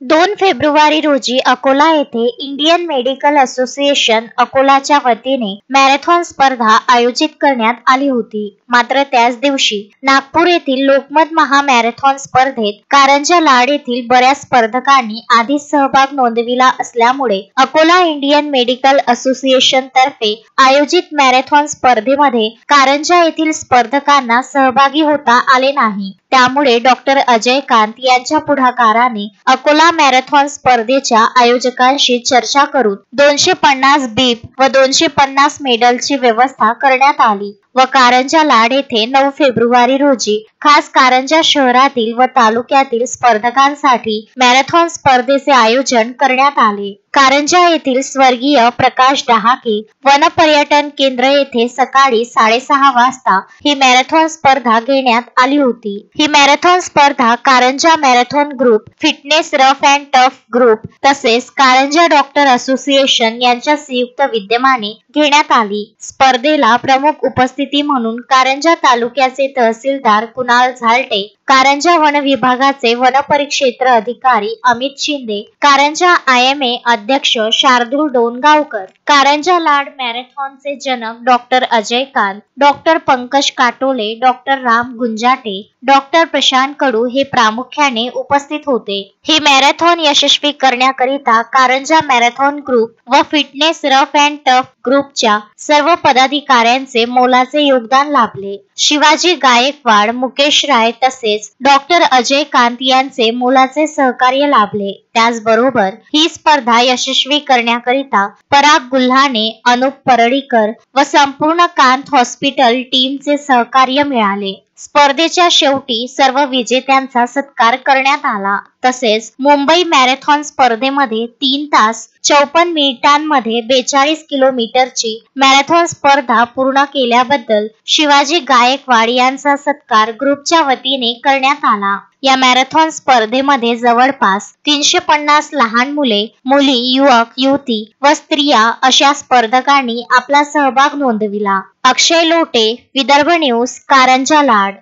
2 February रोजी अकोला येथे Indian medical association अकोलाच्या वतीने मॅरेथॉन स्पर्धा आयोजित करण्यात आली होती। मात्र त्याच दिवशी नागपूर येथील लोकमत महामॅरेथॉन स्पर्धेत कारंजा लाड येथील बऱ्याच स्पर्धकांनी आधीच सहभाग नोंदविला असल्यामुळे अकोला इंडियन मेडिकल असोसिएशन तर्फे आयोजित मॅरेथॉन स्पर्धेमध्ये कारंजा येथील स्पर्धकांना सहभागी होता आले नाही। त्यामुळे डॉक्टर अजय कांत यांच्या पुढाकाराने अकोला मॅरेथॉन स्पर्धेच्या आयोजकांशी चर्चा करून 250 बीप व 250 मेडलची व्यवस्था करण्यात आली व कारंजा लाड येथे 9 फेब्रुवारी रोजी खास कारंजा शहरातील व तालुक्यातील स्पर्धकांसाठी मॅरेथॉन स्पर्धेचे आयोजन करण्यात आले। कारंजा येथील स्वर्गीय प्रकाश डहाके वन पर्यटन केंद्र येथे सकाळी 6:30 वाजता ही मॅरेथॉन स्पर्धा घेण्यात आली होती। ही मॅरेथॉन स्पर्धा Karanja marathon group, fitness rough and tough group तसेच कारंजा डॉक्टर असोसिएशन यांच्या संयुक्त विद्यमाने घेण्यात आली। स्पर्धेला प्रमुख उपस्थिती म्हणून कारंजा तालुक्याचे तहसीलदार कुणाल झालटे, कारंजा वन विभागाचे वन परिक्षेत्र अधिकारी अमित शिंदे, कारंजा IMA अध्यक्ष शार्दूल डोणगावकर, कारंजा लाड मॅरेथॉनचे जनक doctor Ajay Kant, doctor Pankaj Katole, doctor Ram Gunjate, doctor Prashant Kadu हे प्रामुख्याने उपस्थित होते। ही मॅरेथॉन यशस्वी करण्याकरिता कारंजा मॅरेथॉन ग्रुप व फिटनेस रफ अँड टफ ग्रुपच्या सर्व पदाधिकाऱ्यांचे मोलाचे योगदान लाभले। शिवाजी गायकवाड, मुकेश राय तसेच डॉक्टर अजय कांत यांचे मोलाचे सहकार्य लाभले। त्याचबरोबर ही स्पर्धा यशस्वी करण्याकरिता पराग गुल्हाने, अनुप परळीकर व संपूर्ण कांत हॉस्पिटल टीमचे सहकार्य मिळाले। स्पर्धेच्या शेवटी सर्व विजेत्यांचा सत्कार करण्यात आला। तसेच मुंबई मॅरेथॉन स्पर्धेमध्ये 3 तास 54 मिनिटांमध्ये 42 किलोमीटरची मॅरेथॉन स्पर्धा पूर्ण केल्याबद्दल शिवाजी गायकवाड यांचा सत्कार ग्रुपच्या वतीने करण्यात आला। या मॅरेथॉन स्पर्धेमध्ये जवळपास 350 लहान मुले, मुली, युवक, युवती व स्त्रिया अशा स्पर्धकांनी आपला सहभाग नोंदविला। अक्षय लोटे, विदर्भ न्यूज, कारंजा लाड।